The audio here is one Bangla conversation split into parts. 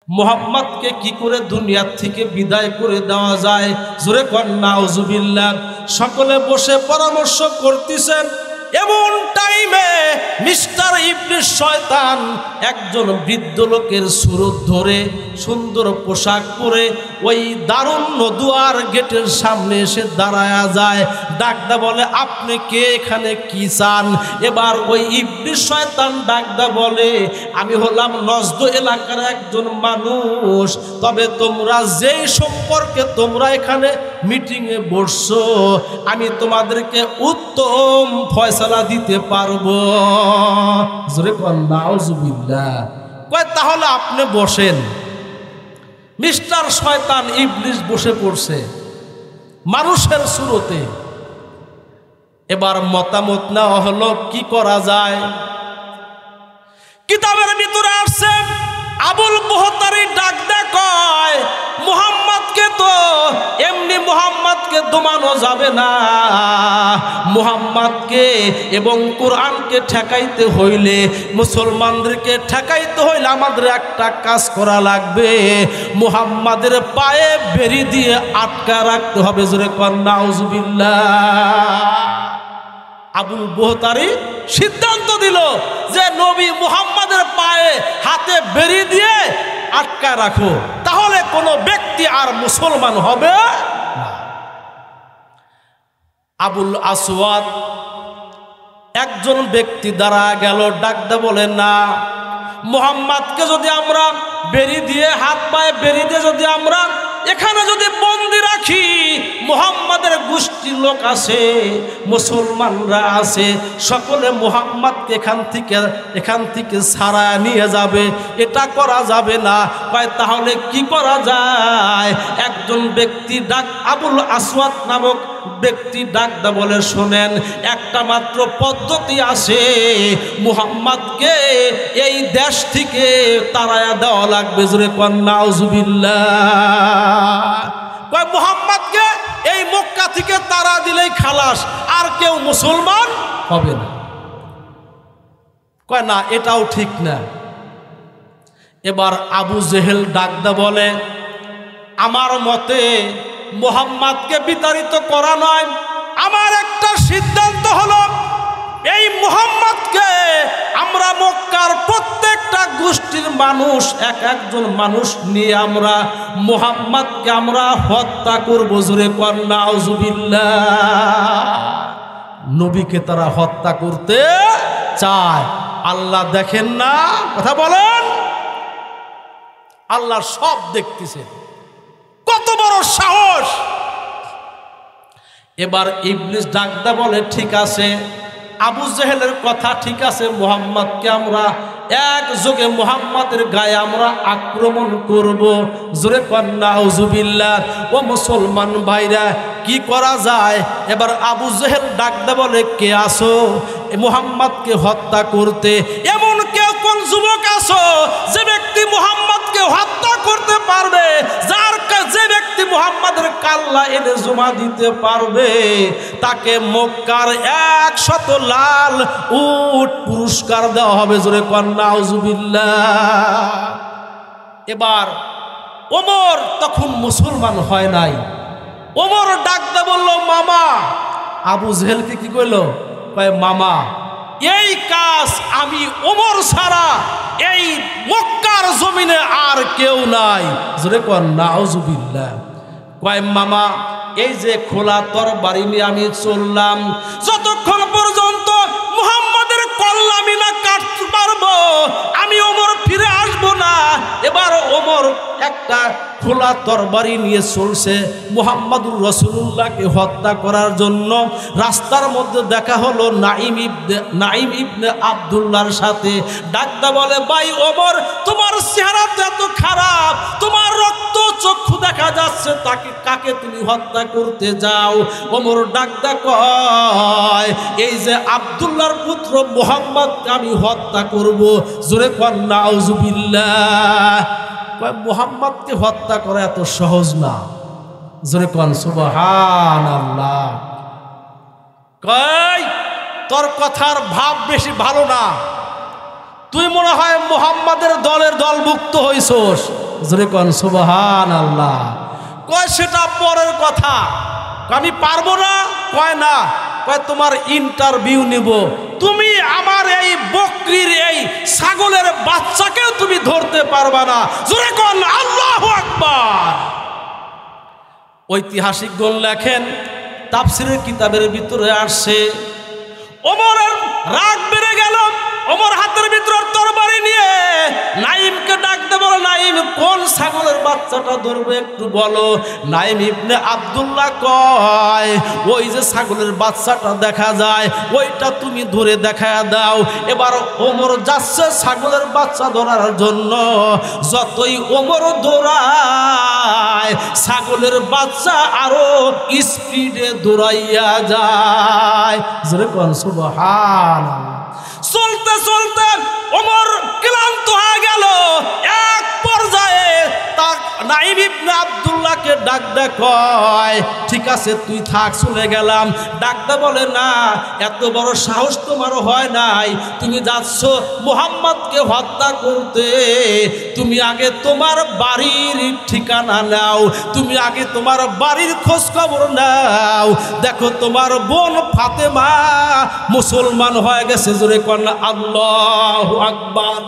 মুহাম্মদকে কি করে দুনিয়া থেকে বিদায় করে দেওয়া যায়? জোরে কোন নাউজুবিল্লাহ। সকলে বসে পরামর্শ করতেছেন। এমন টাইমে মিস্টার ইবলিস শয়তান একজন বৃদ্ধ লোকের সুরত ধরে সুন্দর পোশাক পরে ওই দারুণ নদুয়ার গেটের সামনে এসে দাঁড়ায়া যায়। ডাকদা বলে, আপনি কে, এখানে কি চান? এবার ওই ইবলিস শয়তান ডাকদা বলে, আমি হলাম নজদ এলাকার একজন মানুষ, তবে তোমরা যেই সম্পর্কে তোমরা এখানে মিটিংয়ে বসছো, আমি তোমাদেরকে উত্তম ফয়সালা দিতে পারবো। জোরে কোন নাউজুবিল্লাহ। কয় তাহলে আপনি বসেন। মিস্টার শয়তান ইবলিস বসে পড়ছে মানুষের সুরতে। এবার মতামত নেওয়া হলো কি করা যায়। কিতাবের ভিতরে আসছে, আবুল বহতারি ডাক দেয়, কয় মুহাম্মদকে তো এমনি মুহাম্মদকে দমানো যাবে না। মুহাম্মদকে এবং কোরআনকে ঠেকাইতে হইলে, মুসলমানদেরকে ঠেকাইতে হইলে আমাদের একটা কাজ করা লাগবে, মুহাম্মাদের পায়ে বেরি দিয়ে আটকা রাখতে হবে। জোরে কোন নাউজুবিল্লাহ। আবুল বহতারি সিদ্ধান্ত দিল যে নবী মুহাম্মাদের পায়ে হাতে বেরি দিয়ে আটকা রাখো, তাহলে কোনো ব্যক্তি আর মুসলমান হবে না। আবুল আসওয়াদ একজন ব্যক্তি দ্বারা গেল, ডাকতে বলে, না, মুহাম্মাদকে যদি আমরা বেরি দিয়ে হাত পায়ে বেরি দিয়ে যদি আমরা এখানে যদি বন্দি রাখি, মুহাম্মাদের গোষ্ঠীর লোক আছে, মুসলমানরা আছে, সকলে মুহাম্মাদকে এখান থেকে ছাড়ায় নিয়ে যাবে, এটা করা যাবে না। কয় তাহলে কি করা যায়? একজন ব্যক্তি ডাক, আবুল আসওয়াদ নামক ব্যক্তি ডাকদা বলে, শোনেন, একটা মাত্র পদ্ধতি আছে, মুহাম্মাদকে এই দেশ থেকে তাড়ায়া দেওয়া লাগবে। জোরে কোন নাউজুবিল্লাহ। কয় মুহাম্মাদকে এই মক্কা থেকে তাড়া দিলেই খালাস, আর কেউ মুসলমান হবে না। কয় না, এটাও ঠিক না। এবার আবু জেহেল ডাকদা বলে, আমার মতে মুহাম্মাদকে বিতাড়িত করা নয়, আমার একটা সিদ্ধান্ত হলো, এই মুহাম্মাদকে আমরা মক্কার প্রত্যেকটা গোষ্ঠীর মানুষ একজন মানুষ নিয়ে আমরা মুহাম্মাদকে আমরা হত্যা করব। জোরে কোন নাউজুবিল্লাহ। নবীকে তারা হত্যা করতে চায়। আল্লাহ দেখেন না? কথা বলেন। আল্লাহ সব দেখতেছেন। কত বড় সাহস! এবার ইবলিস ডাকদা বলে, ঠিক আছে, আবু জেহেলের কথা ঠিক আছে, মুহাম্মাদকে আমরা একযোগে মুহাম্মাদের গায়ে আমরা আক্রমণ করব। জোরে কোন নাউজুবিল্লাহ। ও মুসলমান ভাইরা, কি করা যায়? এবার আবু জেহেল ডাকদা বলে, কে আসো মুহাম্মাদকে হত্যা করতে? এমন কেউ কোন যুবক আসো যে ব্যক্তি মুহাম্মাদকে হত্যা করতে পারবে, যে ব্যক্তি মুহাম্মাদের কাল্লা এনে জমা দিতে পারবে, তাকে মক্কার 100 লাল উট পুরস্কার দেওয়া হবে। জোরে কোন নাউজুবিল্লাহ। এবার ওমর তখন মুসলমান হয় নাই। ওমর ডাকতে বলল, মামা। আবু জেহেলকে কি কইল? কয়, মামা, এই কাজ আমি ওমর ছাড়া এই মক্কার জমিনে আর কেউ নাই। জোরে কোন নাউজুবিল্লাহ। কয়, মামা, এই যে খোলা তরবারি নিয়ে আমি চললাম, যতক্ষণ পর্যন্ত মুহাম্মাদের কল্লা আমি না কাটতে পারবো, আমি ওমর ফিরে আসবো না। এবার ওমর একটা খোলা তরবারি নিয়ে চলছে মুহাম্মাদুর রাসূলুল্লাহকে হত্যা করার জন্য। রাস্তার মধ্যে দেখা হলো নাঈম ইবনে আব্দুল্লাহর সাথে। ডাকদা বলে, ভাই ওমর, তোমার চেহারা তো এত খারাপ, তোমার রক্ত চক্ষু দেখা যাচ্ছে, কাকে তুমি হত্যা করতে যাও? ওমর ডাকদা কয়, এই যে আব্দুল্লাহর পুত্র মুহাম্মদকে আমি হত্যা করব। জোরে কোন নাউজুবিল্লাহ। মুহাম্মদকে হত্যা করা এত সহজ না। জোরে কোন সুবহানাল্লাহ। কই, তোর কথার ভাব বেশি ভালো না, তুই মনে হয় মুহাম্মাদের দলভুক্ত হইছস। জোরে কোন সুবহানাল্লাহ। কয় সেটা পরের কথা, আমি পারবো না। কয় না, কয় তোমার ইন্টারভিউ নিব, তুমি আমার এই বকরির এই ছাগলের বাচ্চাকেও তুমি ধরতে পারবা না। জোরে কোন আল্লাহু আকবার। ঐতিহাসিকগণ লেখেন, তাফসীরের কিতাবের ভিতরে আসছে, ওমরের রাগ বেড়ে গেল। ওমর হাতের ভিতরে তরবারি নিয়ে নাইমকে ডাকতে বলো, নাইম কোন ছাগলের বাচ্চাটা ধরবে একটু বলো। নাইম ইবনে আব্দুল্লাহ কয়, ওই যে ছাগলের বাচ্চাটা দেখা যায় ওইটা তুমি ধরে দেখা দাও। এবার ওমর যাচ্ছে ছাগলের বাচ্চা ধরার জন্য, যতই ওমর দৌড়ায় ছাগলের বাচ্চা আরো স্পিডে দৌড়াইয়া যায়। জোরে কোন সুবহানাল্লাহ। চলতে চলতে ওমর ক্লান্ত হয়ে গেল। এক পর্যায়ে তার নাইম ইবনে আব্দুল্লাহকে ডাকতে কয়, ঠিক আছে তুই থাক, চলে গেলাম। ডাকতে বলে, না এত বড় সাহস তোমার হয় নাই, তুমি যাচ্ছ মুহাম্মদকে হত্যা করতে, তুমি আগে তোমার বাড়ির ঠিকানা নাও, তুমি আগে তোমার বাড়ির খোঁজ খবর নাও। দেখো তোমার বোন ফাতেমা মুসলমান হয়ে গেছে। জোরে কোন আল্লাহু আকবার।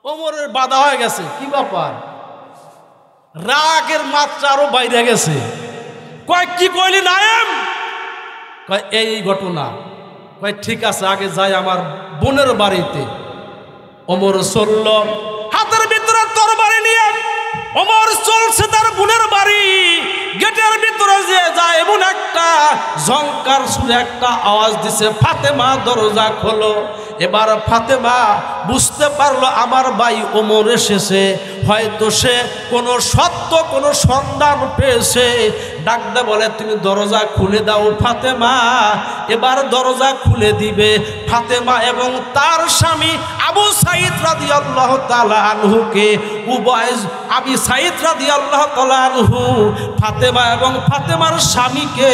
ওমরের বাধা হয়ে গেছে, কি ব্যাপার, রাগের মাত্রা আরো বাইরে গেছে। কয় কি কইলি নাইম? কয় এই ঘটনা। কয় ঠিক আছে আগে যাই আমার বোনের বাড়িতে। ওমর চলল, হাতের ভিতরে তরবারি নিয়ে ওমর চলছে তার বোনের বাড়ি। গেটের ভিতরে যে যায় এমন একটা ঝংকার সুরে একটা আওয়াজ দিছে, ফাতেমা দরজা খোলো। এবার ফাতেমা বুঝতে পারলো আমার ভাই ওমর এসেছে, হয়তো সে কোনো সত্য কোনো সন্ধান পেয়েছে। ডাকতে বলে, তুমি দরজা খুলে দাও ফাতেমা। এবার দরজা খুলে দিবে ফাতেমা এবং তার স্বামী আবু সাঈদ রাদিয়াল্লাহু তাআলা আনহুকে, উভয় আবু সাঈদ রাদিয়াল্লাহু তাআলা আনহু ফাতেমা এবং ফাতেমার স্বামীকে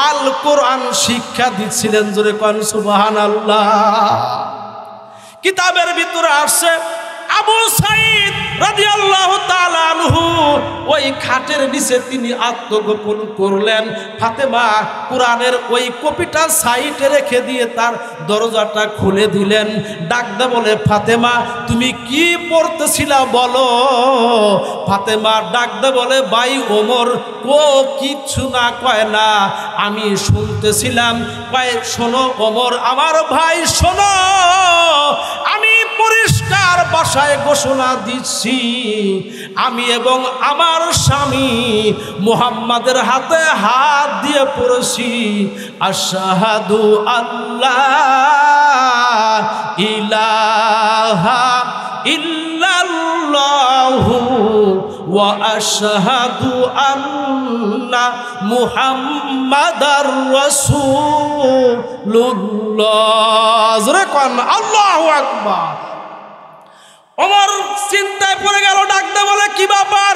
আল কোরআন শিক্ষা দিচ্ছিলেন। জোরে কোন সুবহানাল্লাহ। কিতাবের ভিতরে আসছে, আবু সাঈদ রাদিয়াল্লাহু তাআলা আনহু ওই খাটের নিচে তিনি আত্মগোপন করলেন। ফাতেমা কোরআনের ওই কপিটা সাইডে রেখে দিয়ে তার দরজাটা খুলে দিলেন। ডাকতে বলে, ফাতেমা তুমি কি পড়তেছিলা বলো। ফাতেমা ডাকতে বলে, ভাই ওমর ও কিচ্ছু না, কয় না আমি শুনতেছিলাম। কয় শোনো ওমর আমার ভাই শোনো, আমি পরিষ্কার ভাষায় ঘোষণা দিচ্ছি, আমি এবং আমার স্বামী মুহাম্মাদের হাতে হাত দিয়ে পড়েছি, আশহাদু আল্লাহ ইলাহা ইল্লাল্লাহু ওয়া আশহাদু আন্না মুহাম্মাদার রাসূলুল্লাহ। জোরে কোন আল্লাহু আকবার। ওমর চিন্তায় পড়ে গেল, ডাকতে বলে, কি ব্যাপার,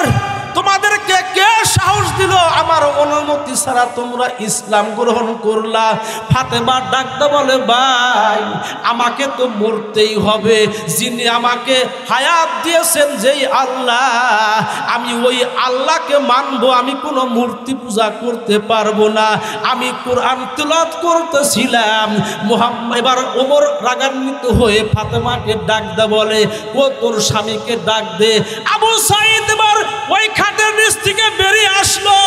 তোমাদেরকে কে সাহস দিল আমার অনুমতি ছাড়া তোমরা ইসলাম গ্রহণ করলা? ফাতেমা ডাকতে বলে, ভাই আমাকে তো মরতেই হবে, যিনি আমাকে হায়াত দিয়েছেন যেই আল্লাহ, আমি ওই আল্লাহকে মানবো, আমি কোনো মূর্তি পূজা করতে পারবো না। আমি কোরআন তিলাওয়াত করতেছিলাম। এবার ওমর রাগান্বিত হয়ে ফাতেমাকে ডাকতে বলে, ও তোর স্বামীকে ডাক দে। আবু সাঈদ এবার ওই খাটের নিচ থেকে বেরিয়ে আসলো।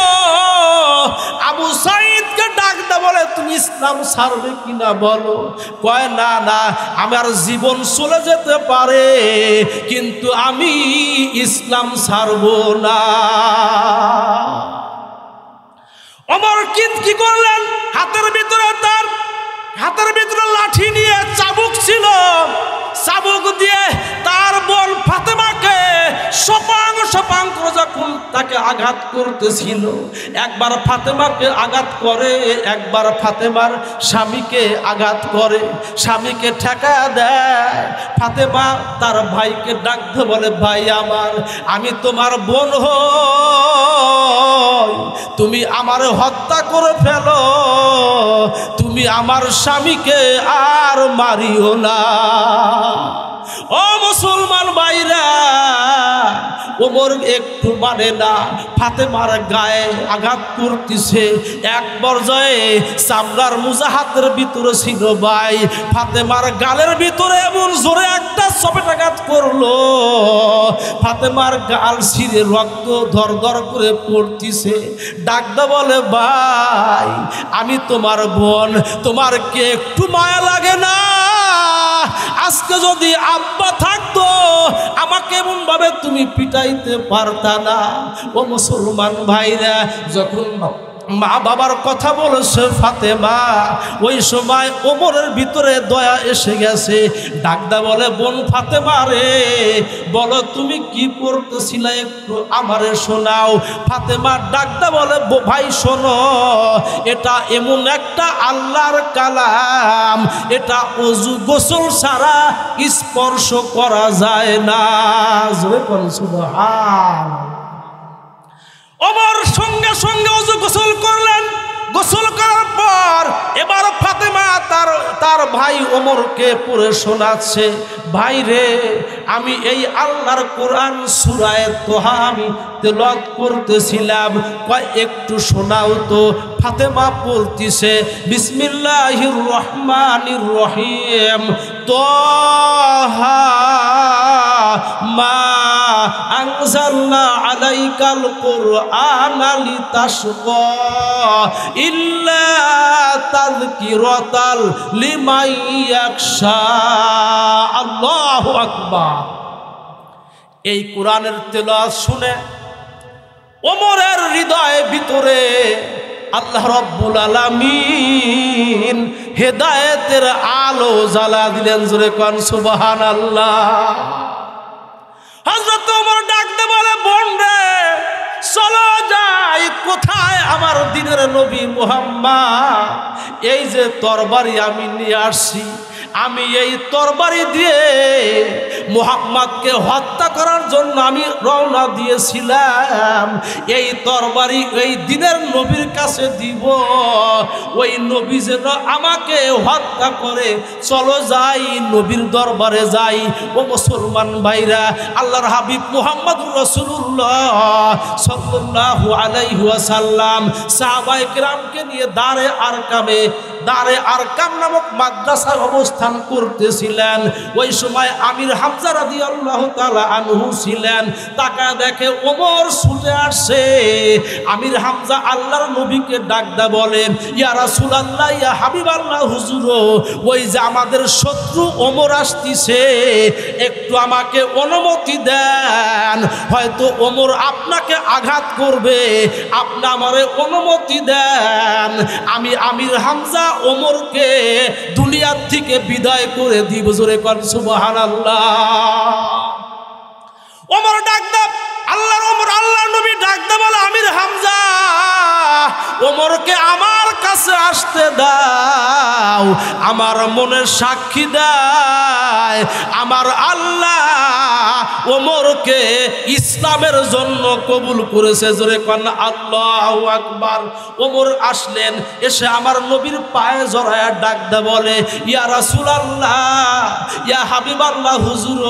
আবু সাঈদকে ডাকতে বলে, তুমি ইসলাম ছাড়বে কিনা বলো। কয় না না, আমার জীবন চলে যেতে পারে কিন্তু আমি ইসলাম ছাড়বো না। ওমর কি করলেন, হাতের ভিতরে লাঠি নিয়ে চাবুক ছিল, চাবুক দিয়ে তার বোন ফাতেমাকে সপাং সপাং করে যখন তাকে আঘাত করতেছিল, একবার ফাতেমাকে আঘাত করে, একবার ফাতেমার স্বামীকে আঘাত করে, স্বামীকে ঠেকা দেয়। ফাতেমা তার ভাইকে ডাকতে বলে, ভাই আমার, আমি তোমার বোন হই, তুমি আমার হত্যা করে ফেলো, তুমি আমার স্বামীকে আর মারিও না। ও মুসলমান ভাইরা, ওমর একটু মানে না, ফাতেমার গায়ে আঘাত করতেছে। এক পর্যায়ে চামড়ার মোজা হাতের ভিতরে ছিল ভাই, ফাতেমার গালের ভিতরে এমন জোরে একটা চপেটাঘাত করলো, ফাতেমার গাল ছিঁড়ে রক্ত ধর ধর করে পড়তেছে। ডাকদা বলে, ভাই আমি তোমার বোন, তোমার কে একটু মায়া লাগে না? আজকে যদি আব্বা থাকতো আমাকে এমন ভাবে তুমি পিটাইতে পারতা না। ও মুসলমান ভাইরা, যখন মা বাবার কথা বলেছে ফাতেমা, ওই সময় ওমরের ভিতরে দয়া এসে গেছে। ডাকদা বলে, বোন ফাতেমা রে, বলো তুমি কি পড়তেছিলে, একটু আমারে শোনাও। ফাতেমা ডাকদা বলে, ভাই শোনো, এটা এমন একটা আল্লাহর কালাম, এটা ওযু গোসল ছাড়া স্পর্শ করা যায় না। জোরে বলেন সুবহানাল্লাহ। ওমর সঙ্গে সঙ্গে ওযু গোসল করলেন। গোসল করার পর এবার ফাতেমা তার ভাই ওমরকে পড়ে শোনাচ্ছে, ভাই রে, আমি এই আল্লাহর কোরআন সূরা তোহা আমি তেলাওয়াত করতেছিলাম, কয় একটু শোনাও তো। ফাতেমা বলতিছে, বিসমিল্লাহির রহমানির রহিম, তোহা মা আনজালনা আলাইকাল কুরআনা লিতাশকা ইল্লা তাযকিরাতাল লিমান ইয়াখশা। আল্লাহু আকবার। এই কোরআনের তেলাওয়াত শুনে ওমরের হৃদয়ের ভিতরে আল্লাহ রাব্বুল আলামিন হেদায়েতের আলো জ্বালা দিলেন। জোরে কোন সুবহানাল্লাহ। হযরত ওমর ডাকতে বলে, বোন রে, চলো যাই। কোথায়? আমার দিনের নবী মুহাম্মদ। এই যে তরবারি আমি নিয়ে আসছি, আমি এই তরবারি দিয়ে মুহাম্মদকে হত্যা করার জন্য আমি রওনা দিয়েছিলাম। এই তরবারি এই দিনের নবীর কাছে দিব, ওই নবী যেন আমাকে হত্যা করে। চলো যাই, নবীর দরবারে যাই। ও মুসলমান ভাইরা, আল্লাহর হাবিব মুহাম্মদুর রাসূলুল্লাহ সাল্লাল্লাহু আলাইহি ওয়াসাল্লাম সাহাবায়ে কেরামকে নিয়ে দারে আরকাম নামক মাদ্রাসায় অবস্থান করতেছিলেন। ওই সময় আমির হামজা রাদিয়াল্লাহু তাআলা আনহু ছিলেন। তাকা দেখে ওমর ছুটে আসছে। আমির হামজা আল্লাহর নবীকে ডাকদা বলেন, ইয়া রাসূলুল্লাহ, ইয়া হাবিবাল্লাহ, হুজুর, ওই যে আমাদের শত্রু ওমর আসতিছে, একটু আমাকে অনুমতি দেন, হয়তো ওমর আপনাকে আঘাত করবে, আপনি আমারে অনুমতি দেন, আমি আমির হামজা ওমরকে দুনিয়ার থেকে বিদায় করে দিব। জোরে কোন সুবহানাল্লাহ। ওমর ডাকদা আল্লাহর নবী ডাকদা বলে, আমির হামজা, ওমরকে আমার কাছে আসতে দাও। আমার মনের সাক্ষী দেয় আমার আল্লাহ ওমরকে ইসলামের জন্য কবুল করেছে। জোরে কোন আল্লাহু আকবার। ওমর আসলেন, এসে আমার নবীর পায়ে জড়ায়া ডাকদা বলে, ইয়া রাসূলুল্লাহ, ইয়া হাবিবাল্লাহ, হুজুর,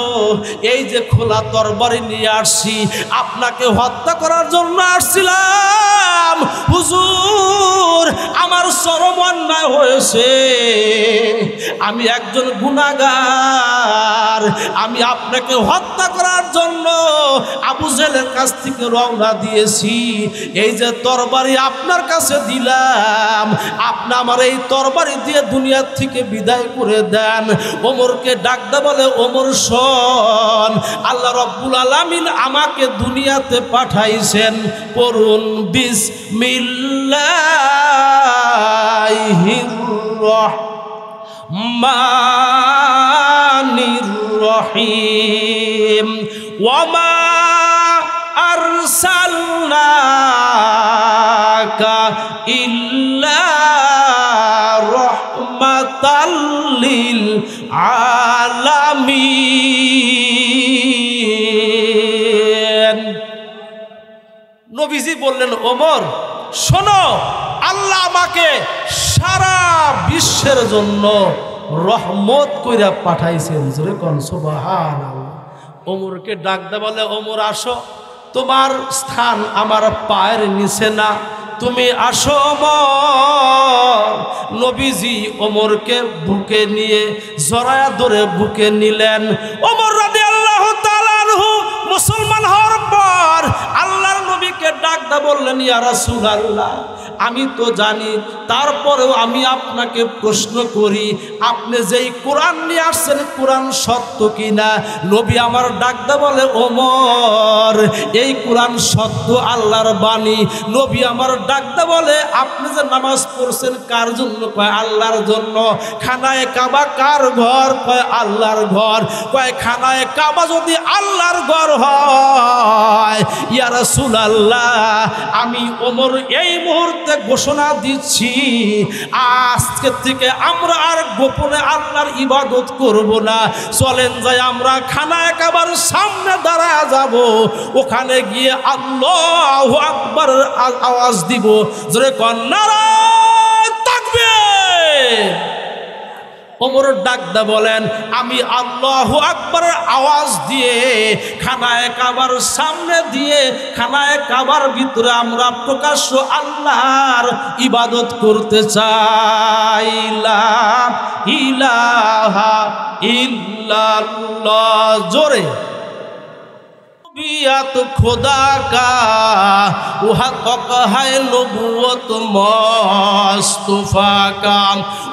এই যে খোলা তরবারি নিয়ে আসছি, আপনাকে হত্যা করার জন্য আসছিলাম। হুজুর, আমার চরম অন্যায় হয়েছে, আমি একজন গুনাহগার, আমি আপনাকে হত্যা করার জন্য আবু জেহেলের কাছ থেকে রওনা দিয়েছি। এই যে তরবারি আপনার কাছে দিলাম, আপনি আমার এই তরবারি দিয়ে দুনিয়ার থেকে বিদায় করে দেন। ওমরকে ডাকতে বলে, ওমর শোন, আল্লাহ রাব্বুল আলামিন আমাকে দুনিয়াতে পাঠাইছেন। পড়ুন, বিসমিল্লাহির রহমানির রহিম, ওয়ামা আরসালনাকা ইল্লা রাহমাতাল লিল আলামিন। নবীজি বললেন, ওমর শোনো, আল্লাহ আমাকে সারা বিশ্বের জন্য রহমত কইরা পাঠাইছেন। জোরে কোন সুবহানাল্লাহ। ওমরকে ডাক দে বলে, ওমর আসো, তোমার স্থান আমার পায়ের নিচে না, তুমি আসো ওমর। নবীজি ওমরকে বুকে নিয়ে জড়ায়া ধরে বুকে নিলেন। ওমর রাদিয়াল্লাহু তাআলা আনহু মুসলমান হওয়ার পর আল্লাহর নবীকে ডাক দা বললেন, ইয়া রাসূলুল্লাহ, আমি তো জানি, তারপরেও আমি আপনাকে প্রশ্ন করি, আপনি যেই কোরআন নিয়ে আসছেন কোরআন সত্য কিনা? নবী আমার ডাক দা বলে, ওমর, এই কোরআন সত্য, আল্লাহর বাণী। নবী আমার ডাক দা বলে, আপনি যে নামাজ পড়ছেন কার জন্য? কয় আল্লাহর জন্য। খানায়ে কাবা কার ঘর? কয় আল্লাহর ঘর। কয় খানায়ে কাবা যদি আল্লাহর ঘর হয়, ইয়া রাসূলুল্লাহ, আমি ওমর এই মুহূর্তে ঘোষণা দিচ্ছি, আজকে থেকে আমরা আর গোপনে আল্লাহর ইবাদত করব না। চলেন যাই আমরা খানায়ে কাবার সামনে দাঁড়ায় যাব, ওখানে গিয়ে আল্লাহু আকবার আওয়াজ দিব। জোরে কোন নারায়ে তাকবীর। ওমর ডাকদা বলেন, আমি আল্লাহু আকবারের আওয়াজ দিয়ে খানায়ে কাবার সামনে দিয়ে খানায়ে কাবার ভিতরে আমরা প্রকাশ্য আল্লাহর ইবাদত করতে চাই। লা ইলাহা ইল্লাল্লাহ। জোরে বিয়াত খোদা কা উহা তক হায় নবুয়ত মুস্তাফা কা,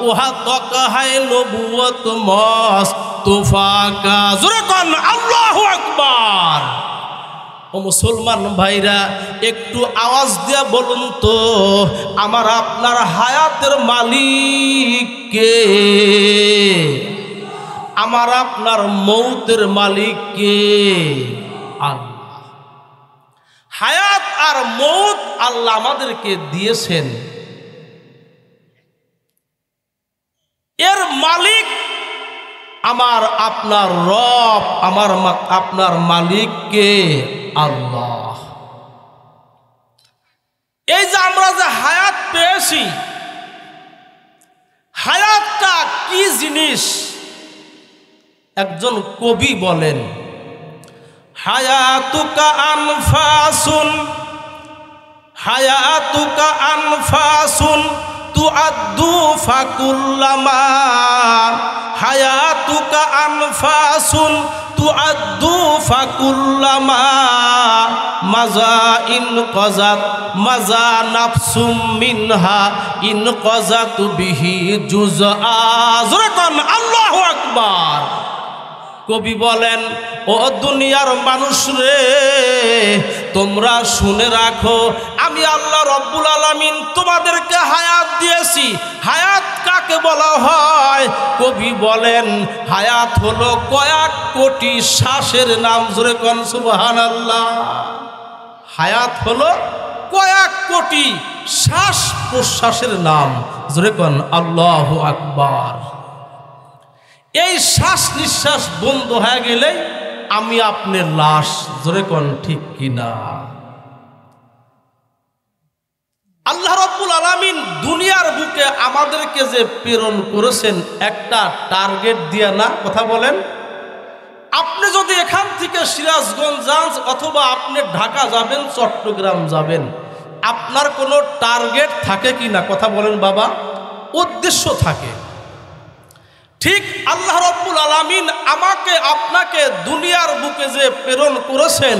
উহা তক হায় নবুয়ত মুস্তাফা কা। জোরে কোন আল্লাহু আকবার। ও মুসলমান ভাইরা, একটু আওয়াজ দিয়া বলুন তো, আমার আপনার হায়াতের মালিক কে? আমার আপনার মৌতের মালিক কে? আল্লাহ। হায়াত আর মৌত আল্লাহ আমাদেরকে দিয়েছেন, এর মালিক আমার আপনার রব, আমার আপনার মালিক কে? আল্লাহ। এই যে আমরা যে হায়াত পেয়েছি, হায়াতটা কি জিনিস? একজন কবি বলেন, হায়াতুকা আনফাসুন, হায়াতুকা আনফাসুন তুআদ্দু ফাকুল্লামা, হায়াতুকা আনফাসুন তুআদ্দু ফাকুল্লামা মাজা ইন কজাত মাজা নাফসুম মিনহা ইন কজাত বিহি জুজআ। জোরে কোন আল্লাহু আকবার। কবি বলেন, ও দুনিয়ার মানুষ রে, তোমরা শুনে রাখো, আমি আল্লাহ রব্বুল আলামিন তোমাদেরকে হায়াত দিয়েছি। হায়াত কাকে বলা হয়? কবি বলেন, হায়াত হলো কয়েক কোটি শ্বাসের নাম। জোরে কোন সুবহানাল্লাহ। হায়াত হলো কয়েক কোটি শ্বাস প্রশ্বাসের নাম। জোরে কোন আল্লাহু আকবার। এই শ্বাস নিঃশ্বাস বন্ধ হয়ে গেলে আমি আপনার লাশ। জোরে কোন ঠিক কিনা? আল্লাহ রাব্বুল আলামিন দুনিয়ার বুকে আমাদেরকে যে প্রেরণ করেছেন একটা টার্গেট দিয়া না, কথা বলেন। আপনি যদি এখান থেকে সিরাজগঞ্জ যান অথবা আপনি ঢাকা যাবেন, চট্টগ্রাম যাবেন, আপনার কোনো টার্গেট থাকে কি না? কথা বলেন বাবা। উদ্দেশ্য থাকে। ঠিক আল্লাহ রাব্বুল আলামিন আমাকে আপনাকে দুনিয়ার বুকে যে প্রেরণ করেছেন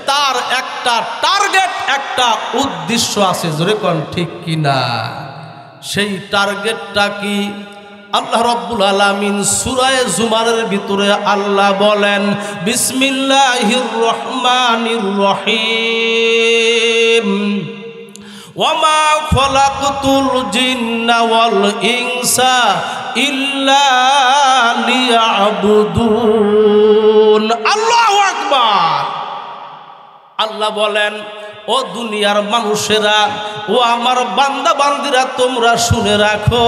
তার একটা টার্গেট, একটা উদ্দেশ্য আছে। জোরে কোন ঠিক কিনা? সেই টার্গেটটা কি? আল্লাহ রাব্বুল আলামিন সূরা জুমারের ভিতরে আল্লাহ বলেন, বিসমিল্লাহির রহমানির রহিম, ওয়ামা খলাকতুল জিন্না ওয়াল ইনসা ইল্লা লিয়াবুদুন। আল্লাহু আকবার। আল্লাহ বলেন, ও দুনিয়ার মানুষেরা, ও আমার বান্দা বান্দিরা, তোমরা শুনে রাখো,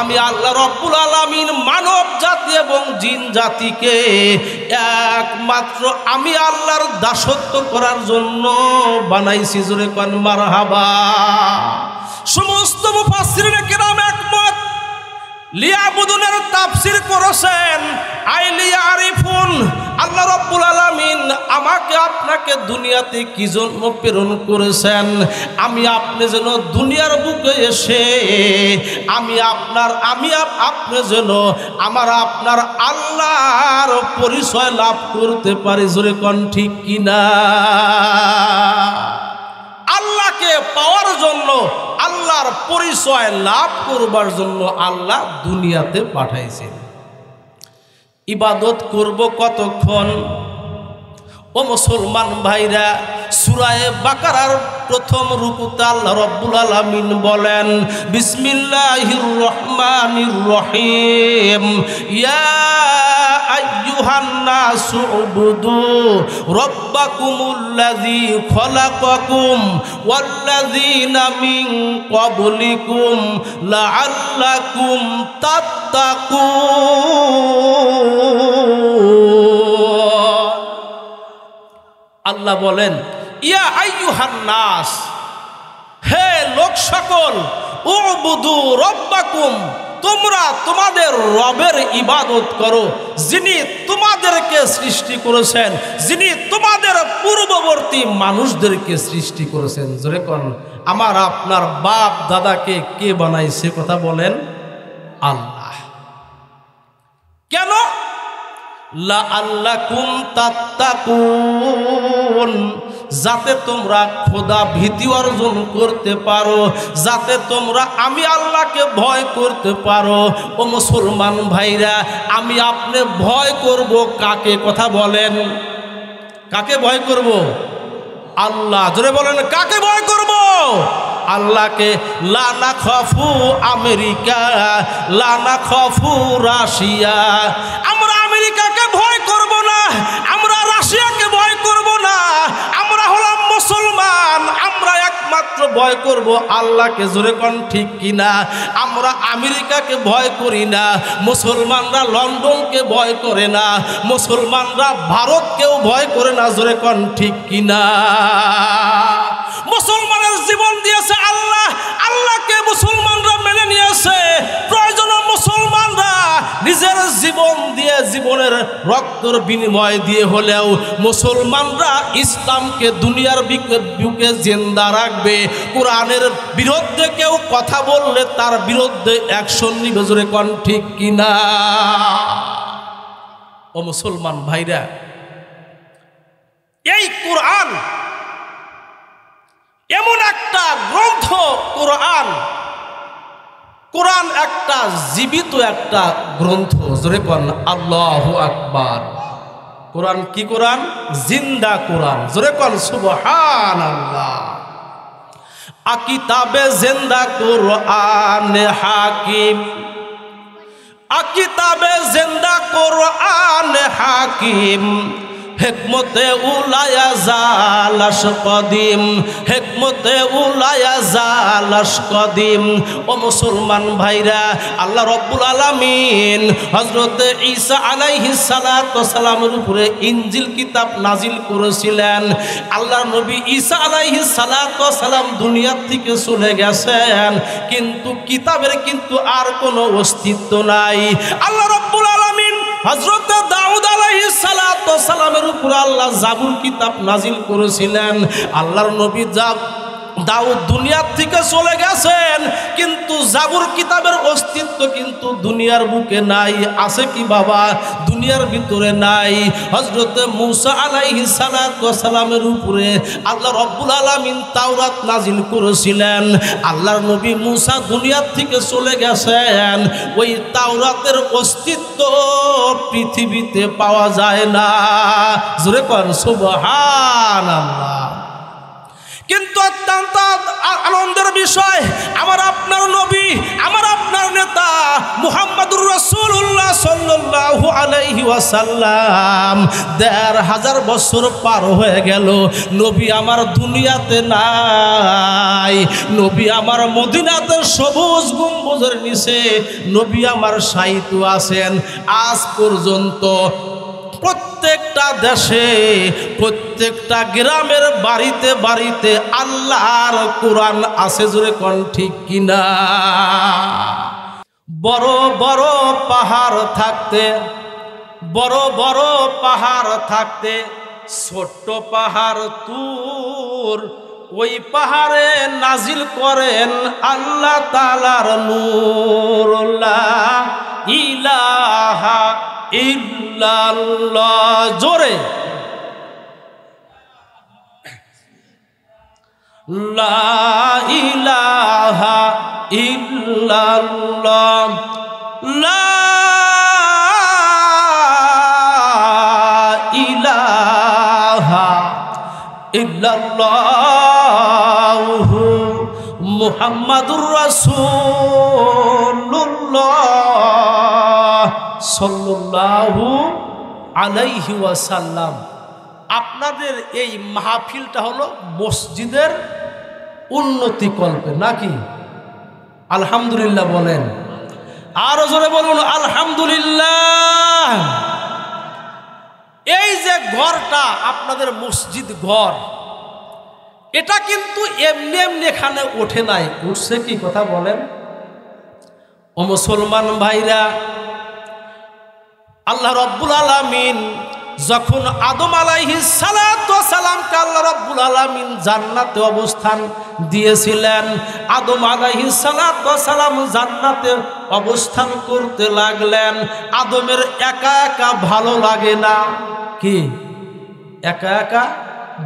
আমি আল্লাহ রব্বুল আলামিন মানব জাতি এবং জিন জাতিকে একমাত্র আমি আল্লাহর দাসত্ব করার জন্য বানাইছি। জোরে কোন মারহাবা। সমস্ত মুফাসসিরিনে কেরাম একমত, লিয়াবুদুনের তাফসীর করেছেন আইলিয়া আরিফুন। আল্লাহ রাব্বুল আলামিন আমাকে আপনাকে দুনিয়াতে কি জন্য প্রেরণ করেছেন? আমি আপনি যেন দুনিয়ার বুকে এসে আপনি যেন আপনার আল্লাহর পরিচয় লাভ করতে পারি। জোরে কোন ঠিক কিনা? আল্লাহকে পাওয়ার জন্য, আল্লাহর পরিচয় লাভ করবার জন্য আল্লাহ দুনিয়াতে পাঠাইছেন। ইবাদত করব কতক্ষণ? ও মুসলমান ভাইরা, সূরা বাকারার প্রথম রুকুতে আল্লাহ রাব্বুল আলামিন বলেন, বিসমিল্লাহির রহমানির রহিম, ইয়া আইয়ুহান নাসু উবুদু রাব্বাকুমুল্লাযী খলাকাকুম ওয়াল্লাযীনা মিন ক্বাবলিকুম লাআল্লাকুম তাত্তাকুন। আল্লাহ বলেন, ইয়া আইয়ুহান নাস, হে লোক সকল, উবুদু রাব্বাকুম, তোমরা তোমাদের রবের ইবাদত করো, যিনি তোমাদেরকে সৃষ্টি করেছেন, যিনি তোমাদের পূর্ববর্তী মানুষদেরকে সৃষ্টি করেছেন। জোরে কোন, আমার আপনার বাপ দাদাকে কে বানাইছে? কথা বলেন, আল্লাহ। কেন? লাআল্লাকুম তাত্তাকুন, যাতে তোমরা খোদা ভীতি অর্জন করতে পারো, যাতে তোমরা আমি আল্লাহকে ভয় করতে পারো। ও মুসলমান ভাইরা, আমি আপনি ভয় করব কাকে? কথা বলেন, কাকে ভয় করব? আল্লাহ। জোরে বলেন, কাকে ভয় করব? আল্লাহকে। লা নাখাফু আমেরিকা, লা নাখাফু রাশিয়া, আমরা আমেরিকাকে ভয় করব না, আমরা রাশিয়াকে ভয় করব না, আমরা হলাম মুসলমান, আমরা একমাত্র ভয় করব আল্লাহকে। জোরে কোন ঠিক কিনা? আমরা আমেরিকাকে ভয় করি না, মুসলমানরা লন্ডনকে ভয় করে না, মুসলমানরা ভারতকেও ভয় করে না। জোরে কোন ঠিক কিনা? মুসলমানের জীবন দিয়েছে আল্লাহ, আল্লাহকে মুসলমানরা মেনে নিয়েছে। প্রয়োজনে মুসলমানরা নিজের জীবন দিয়ে, জীবনের রক্তের বিনিময় দিয়ে হলেও মুসলমানরা ইসলামকে দুনিয়ার বুকে জিন্দা রাখবে। কোরআনের বিরুদ্ধে কেউ কথা বললে তার বিরুদ্ধে অ্যাকশন নিবে। জোরে কোন ঠিক কিনা? ও মুসলমান ভাইরা, এই কোরআন এমন একটা গ্রন্থ, কোরআন একটা জীবিত একটা গ্রন্থ। জোরে কোন আল্লাহু আকবার। কোরআন কি? কোরআন জিন্দা কোরআন। জোরে কোন সুবহানাল্লাহ। আকিতাবে জিন্দা কোরআন হাকিম, আকিতাবে জিন্দা কোরআন হাকিম, হেকমতে উলায়া জালাশ কদিম, হেকমতে উলায়া জালাশ কদিম। ও মুসলমান ভাইরা, আল্লাহ রাব্বুল আলামিন হযরতে ঈসা আলাইহিস সালাতু ওয়াস সালামের উপরে ইনজিল কিতাব নাজিল করেছিলেন। আল্লাহর নবী ঈসা আলাইহিস সালাতু ওয়াস সালাম দুনিয়া থেকে চলে গেছেন, কিন্তু কিতাবের কিন্তু আর কোনো অস্তিত্ব নাই। আল্লাহ রাব্বুল আলামিন হযরতে দাউদ আলাইহিস সালাতু ওয়াস সালামের উপর আল্লাহ জাবুর কিতাব নাজিল করেছিলেন। আল্লাহর নবী দাউদ দুনিয়া থেকে চলে গেছেন, কিন্তু জাবুর কিতাবের অস্তিত্ব কিন্তু দুনিয়ার বুকে নাই। আছে কি বাবা? দুনিয়ার ভিতরে নাই। হযরতে মূসা আলাইহিস সালাতু ওয়াস সালামের উপরে আল্লাহ রাব্বুল আলামিন তাওরাত নাজিল করেছিলেন। আল্লাহর নবী মূসা দুনিয়া থেকে চলে গেছেন, ওই তাওরাতের অস্তিত্ব পৃথিবীতে পাওয়া যায় না। জোরে কোন সুবহানাল্লাহ। কিন্তু অত্যন্ত আনন্দের বিষয়, আমার আপনার নবী, আমার আপনার নেতা মুহাম্মদুর রাসূলুল্লাহ সাল্লাল্লাহু আলাইহি ওয়াসাল্লাম ১৫০০ বছর পার হয়ে গেল, নবী আমার দুনিয়াতে নাই। নবী আমার মদিনাতে সবুজ গম্বুজের নিচে নবী আমার শায়িত আছেন। আজ পর্যন্ত প্রত্যেকটা দেশে, প্রত্যেকটা গ্রামের বাড়িতে বাড়িতে আল্লাহর কোরআন আছে। জোরে কোন ঠিক কিনা? বড় বড় পাহাড় থাকতে, বড় বড় পাহাড় থাকতে ছোট্ট পাহাড় তুর, ওই পাহাড়ে নাজিল করেন আল্লাহ তাআলার নূর। লা ইলাহা ইল্লাল্লাহ, জোরে লা ইলাহা ইল্লাল্লাহ, লা ইলাহা ইল্লাল্লাহু মুহাম্মাদুর রাসূলুল্লাহ সাল্লাল্লাহু আলাইহি ওয়াসাল্লাম। আপনাদের এই মাহফিলটা হলো মসজিদের উন্নতি কল্পে নাকি? আলহামদুলিল্লাহ বলেন, আরো জোরে বলুন আলহামদুলিল্লাহ। এই যে ঘরটা আপনাদের মসজিদ ঘর, এটা কিন্তু এমনি এমনি এখানে ওঠে নাই, উঠছে কি কথা বলেন? ও মুসলমান ভাইরা, আল্লাহ রাব্বুল আলামিন যখন আদম আলাইহিস সালাতু ওয়াস সালামকে আল্লাহ রাব্বুল আলামিন জান্নাতে অবস্থান দিয়েছিলেন, আদম আলাইহিস সালাতু ওয়াস সালাম জান্নাতে অবস্থান করতে লাগলেন। আদমের একা একা ভালো লাগে না, কি একা একা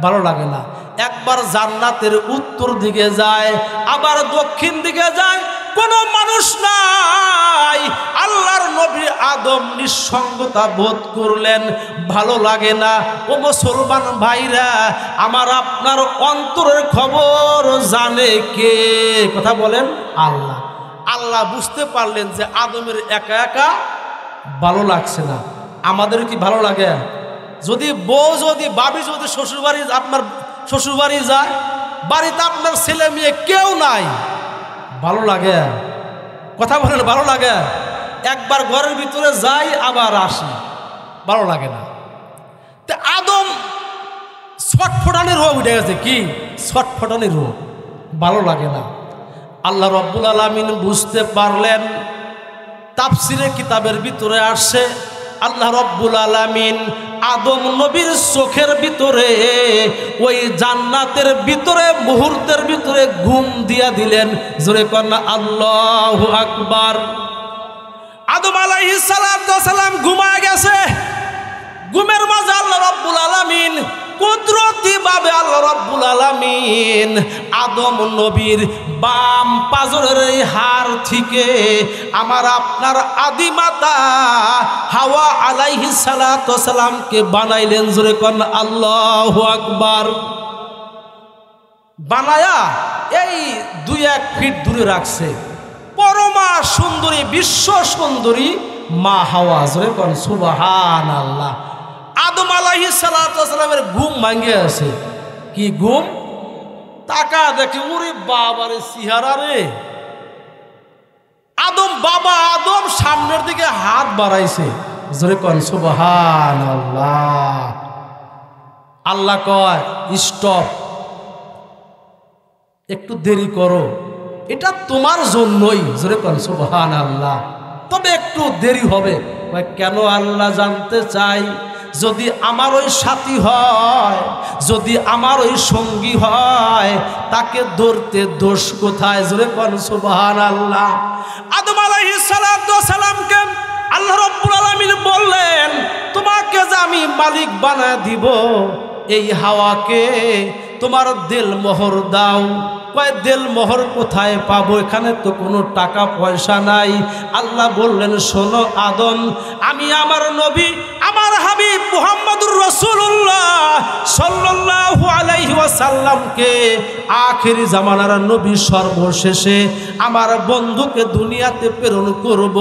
ভালো লাগে না। একবার জান্নাতের উত্তর দিকে যায়, আবার দক্ষিণ দিকে যায়, কোনো মানুষ নাই। আল্লাহর নবী আদম নিঃসঙ্গতা বোধ করলেন, ভালো লাগে না। ও মুসলমান ভাইরা, আমার আপনার অন্তরের খবর জানে কে? কথা বলেন আল্লাহ। আল্লাহ বুঝতে পারলেন যে আদমের একা একা ভালো লাগছে না। আমাদের কি ভালো লাগে? যদি বউ, যদি বাবি, যদি শ্বশুরবাড়ি, আপনার শ্বশুরবাড়ি যায়, বাড়িতে আপনার ছেলে মেয়ে কেউ নাই, ভালো লাগে? কথা বলেন ভালো লাগে? একবার ঘরের ভিতরে যাই আবার আসি, ভালো লাগে না। তো আদম ছটফটানি রোগ উঠে গেছে, কি ছটফটানি রোগ, ভালো লাগে না। আল্লাহ রাব্বুল আলামিন বুঝতে পারলেন, তাফসিরে কিতাবের ভিতরে আসছে আল্লাহ রাব্বুল আলামিন আদম নবীর চোখের ভিতরে, ওই জান্নাতের ভিতরে মুহূর্তের ভিতরে ঘুম দিয়া দিলেন। জোরে কন্যা আল্লাহু আকবার। আদম আলাইহিস সালাতু ওয়াস সালাম ঘুমায় গেছে। ঘুমের মাঝে আল্লাহ রাব্বুল আলামিন কুদরতি ভাবে আল্লাহ রাব্বুল আলামিন আদম নবীর বাম পাজরের এই হাড় থেকে আমার আপনার আদিমাতা হাওয়া আলাইহিস সালাতু ওয়াস সালামকে বানাইলেন। জোরে কোন আল্লাহু আকবার। বানায়া এই 2-1 ফিট দূরে রাখছে। পরমা সুন্দরী, বিশ্ব সুন্দরী মা হাওয়া। জোরে কোন সুবহানাল্লাহ। আদম আলাইহিস সালাতু ওয়াস সালামের ঘুম ভাঙে আছে। কি ঘুম? তাকা দেখে, ওরে বাবারে চেহারা রে। আদম, বাবা আদম সামনের দিকে হাত বাড়াইছে। জোরে কোন সুবহানাল্লাহ। আল্লাহ কয় স্টপ, একটু দেরি করো, এটা তোমার জন্যই। জোরে কোন সুবহানাল্লাহ। তবে একটু দেরি হবে। কেন? আল্লাহ জানতে চাই, যদি আমার ওই সাথী হয়, যদি আমার ওই সঙ্গী হয়, তাকে ধরতে দোষ কোথায়? জোরে কোন সুবহানাল্লাহ। আদম আলাইহিস সালাতু ওয়াস সালামকে আল্লাহ রাব্বুল আলামিন বললেন, তোমাকে যে আমি মালিক বানায় দিব, এই হাওয়াকে তোমার দিল মোহর দাও। কয় দিল মোহর কোথায় পাবো? এখানে তো কোনো টাকা পয়সা নাই। আল্লাহ বললেন, শোনো আদম, আমি আমার নবী, আমার হাবিব মুহাম্মদুর রাসূলুল্লাহ সাল্লাল্লাহু আলাইহি ওয়াসাল্লামকে আখিরি জামানার নবী, সর্বশেষে আমার বন্ধুকে দুনিয়াতে প্রেরণ করব।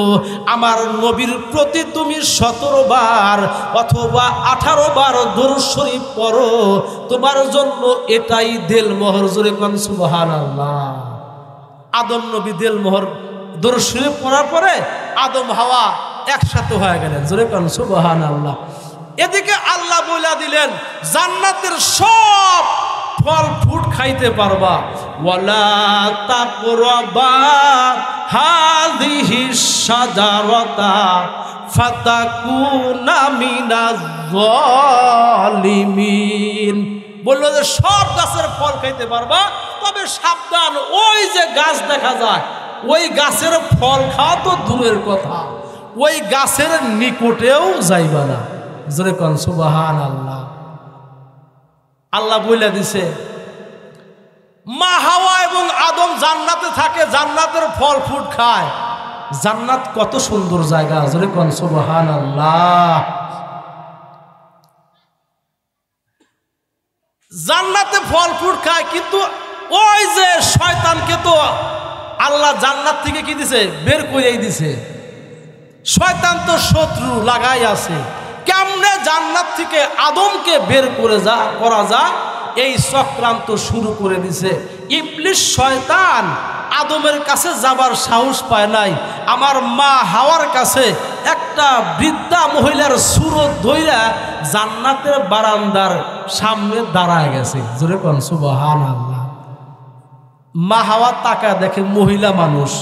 আমার নবীর প্রতি তুমি 17 বার অথবা 18 বার দরুদ শরীফ পড়ো, তোমার জন্য এটাই দিল মোহর। জোরে কোন সুবহানাল্লাহ। আদম নবী দিল মোহর দরুদ শরীফ পড়ার পরে আদম হাওয়া একসাথে হয়ে গেলেন। জোরে কোন সুবহানাল্লাহ। এদিকে আল্লাহ বলে দিলেন, জান্নাতের সব ফল ফ্রুট খাইতে পারবা, ওয়ালা তাকরাবা হাযিহি শাজারাতা ফাতাকুনা মিনাজ জালিমিন। বললো যে সব গাছের ফল খাইতে পারবা, তবে সাবধান, ওই যে গাছ দেখা যায় ওই গাছের ফল খাওয়া তো দূরের কথা, ওই গাছের নিকটেও যাইবা না। জোরে কোন সুবহানাল্লাহ। আল্লাহ বলে দিছে মা হাওয়া এবং আদম জান্নাতে থাকে, জান্নাতের ফল ফুট খায়। জান্নাত কত সুন্দর জায়গা, জোরে কোন সুবহানাল্লাহ। জান্নাতে ফল ফুট খায়, কিন্তু ওই যে শয়তানকে তো আল্লাহ জান্নাত থেকে কি দিছে, বের করেই দিছে। শয়তান তো শত্রু লাগাই আছে, কেমনে জান্নাত থেকে আদমকে বের করা যায় এই চক্রান্ত শুরু করে দিছে। ইবলিস শয়তান আদমের কাছে যাবার সাহস পায় নাই, আমার মা হাওয়ার কাছে একটা বৃদ্ধা মহিলার সুরত ধইরা জান্নাতের বারান্দার সামনে দাঁড়ায় গেছে। জোরে কোন সুবহানাল্লাহ। মা হাওয়া তাকা দেখে মহিলা মানুষ,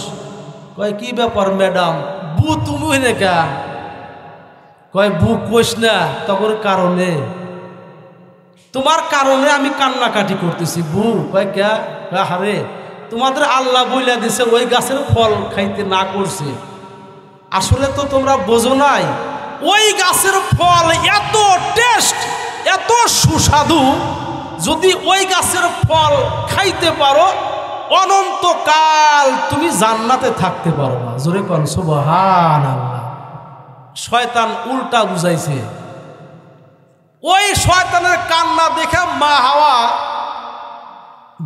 কয় কি ব্যাপার ম্যাডাম, বু তুমি রেখা? কয় বু কোষ না, তখন কারণে তোমার কারণে আমি কান্নাকাটি করতেছি বু। কয় কে? হারে তোমাদের আল্লাহ বইলা দিছে ওই গাছের ফল খাইতে না করছে। আসলে তো তোমরা বোঝো নাই, ওই গাছের ফল এত টেস্ট, এত সুস্বাদু, যদি ওই গাছের ফল খাইতে পারো অনন্তকাল তুমি জান্নাতে থাকতে পারবা। জোরে কোন সুবহানাল্লাহ। শয়তান উল্টা বুঝাইছে। ওই শয়তানের কান্না দেখে মা হাওয়া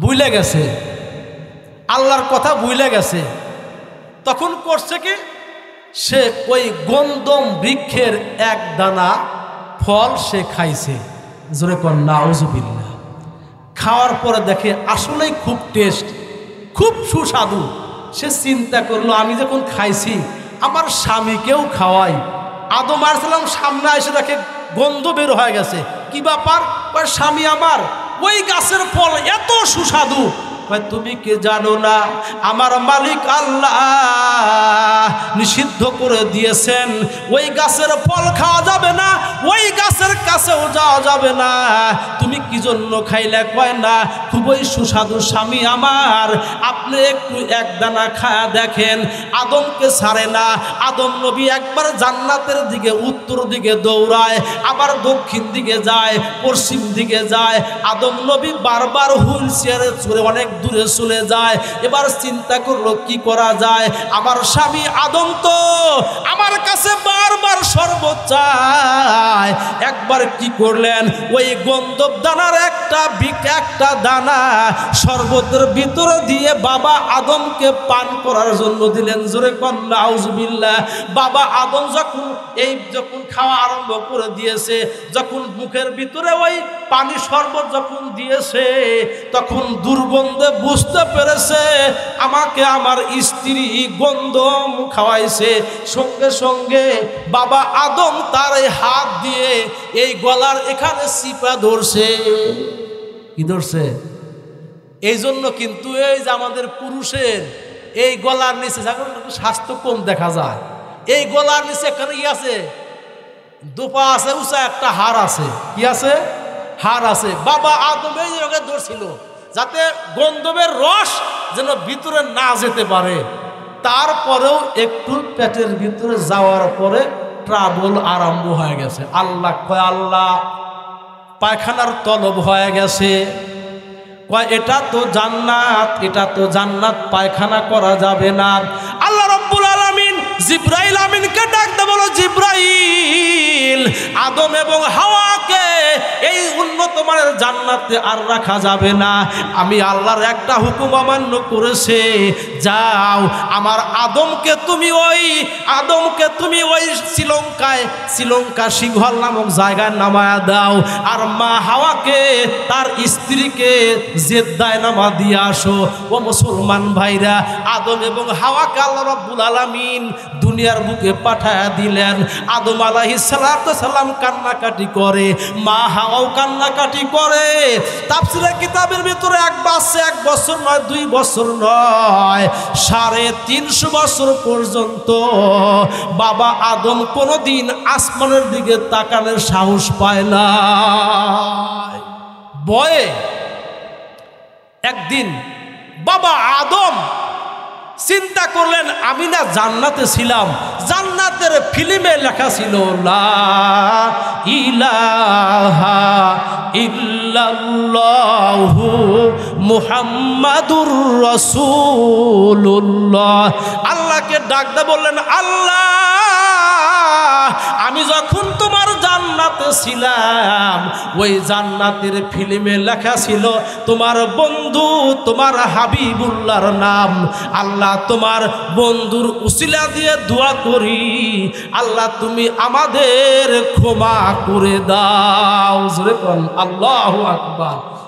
ভুলে গেছে, আল্লাহর কথা ভুলে গেছে। তখন করছে কি, সে ওই গন্ধম বৃক্ষের এক দানা ফল সে খাইছে। জোরে কোন নাউজুবিল্লাহ। খাওয়ার পরে দেখে আসলেই খুব টেস্ট, খুব সুস্বাদু। সে চিন্তা করলো আমি যখন খাইছি আমার স্বামীকেও খাওয়াই। আদম আলাইহিস সালাম সামনে এসে দেখে গন্ধ বের হয়ে গেছে। কি ব্যাপার? স্বামী আমার, ওই গাছের ফল এত সুস্বাদু। তুমি কে জানো না আমার মালিক আল্লাহ নিষিদ্ধ করে দিয়েছেন, ওই গাছের ফল খাওয়া যাবে না, ওই গাছের কাছেও যাওয়া যাবে না। তুমি কি জন্য খাইলে? কয় না, খুবই সুস্বাদু স্বামী আমার, আপনি একটু এক দানা খায়া দেখেন। আদমকে ছাড়ে না। আদম নবী একবার জান্নাতের দিকে উত্তর দিকে দৌড়ায়, আবার দক্ষিণ দিকে যায়, পশ্চিম দিকে যায়। আদম নবী বারবার হুইল চেয়ারে চড়ে অনেক দূরে চলে যায়। এবার চিন্তা করলো কি করা যায়, আমার স্বামী আদম তো আমার কাছে বারবার শরবত চায়। একবার কি করলেন, ওই গন্ধব দানার একটা দানা শরবতের ভিতরে দিয়ে বাবা আদমকে পান করার জন্য দিলেন। জোরে কোন নাউজুবিল্লাহ। বাবা আদম যখন খাওয়া আরম্ভ করে দিয়েছে, যখন মুখের ভিতরে ওই পানি শরবত যখন দিয়েছে, তখন দুর্গন্ধে বুঝতে পেরেছে আমাকে আমার স্ত্রী গন্ধম খাওয়াইছে। সঙ্গে সঙ্গে বাবা আদম তার হাত দিয়ে এই গলার এখানে চিপা ধরছে। কি ধরছে? এই জন্য কিন্তু এই যে আমাদের পুরুষের এই গলার নিচে স্বাস্থ্য কম দেখা যায়, এই গলার নিচে এখানে কি আছে, দোপা আছে, উঁচা একটা হাড় আছে। কি আছে? হাড় আছে। বাবা আদম এই জায়গায় ধরছিল যাতে গন্ধমের রস যেন ভিতরে না যেতে পারে। তারপরেও একটু পেটের ভিতরে যাওয়ার পরে ট্রাবল আরম্ভ হয়ে গেছে। আল্লাহ কয়, আল্লাহ পায়খানার তলব হয়ে গেছে। কয় এটা তো জান্নাত, এটা তো জান্নাত, পায়খানা করা যাবে না। আল্লাহ রব্বুল আলামিন জিব্রাইল আমিনকে ডাকতে বলো, জিব্রাইল আদম এবং হাওয়াকে এই উন্নত মানের জান্নাতে আর রাখা যাবে না। আমি আল্লাহর একটা হুকুম অমান্য করেছে, যাও আমার আদমকে তুমি ওই শ্রীলঙ্কা সিংহল নামক জায়গায় নামায়া দাও, আর মা হাওয়াকে তার স্ত্রীকে জেদ্দায় নামা দিয়ে আসো। ও মুসলমান ভাইরা, আদম এবং হাওয়াকে আল্লাহ রাব্বুল আলামিন দুনিয়ার বুকে পাঠায়া দিলেন। আদম আলাইহিস সালাম কান্নাকাটি করে, মা হাওয়া মাও কান্নাকাটি করে। তাফসীরের কিতাবের ভিতরে এক বছর নয়, 2 বছর নয়, 350 বছর পর্যন্ত বাবা আদম কোনোদিন আসমানের দিকে তাকানোর সাহস পায় না। ভয়ে একদিন বাবা আদম চিন্তা করলেন, আমি না জান্নাতে ছিলাম, জান্নাতের ফিল্মে লেখা ছিল লা ইলাহা ইল্লাল্লাহু মুহাম্মাদুর রাসূলুল্লাহ। আল্লাহকে ডাকতে বললেন, আল্লাহ আমি যখন তোমার জান্নাতে ছিলাম ওই জান্নাতের ফিল্মে লেখা ছিল তোমার বন্ধু তোমার হাবিবুল্লাহর নাম। আল্লাহ তোমার বন্ধুর উসিলা দিয়ে দোয়া করি, আল্লাহ তুমি আমাদের ক্ষমা করে দাও। জোরে কোন আল্লাহু আকবার।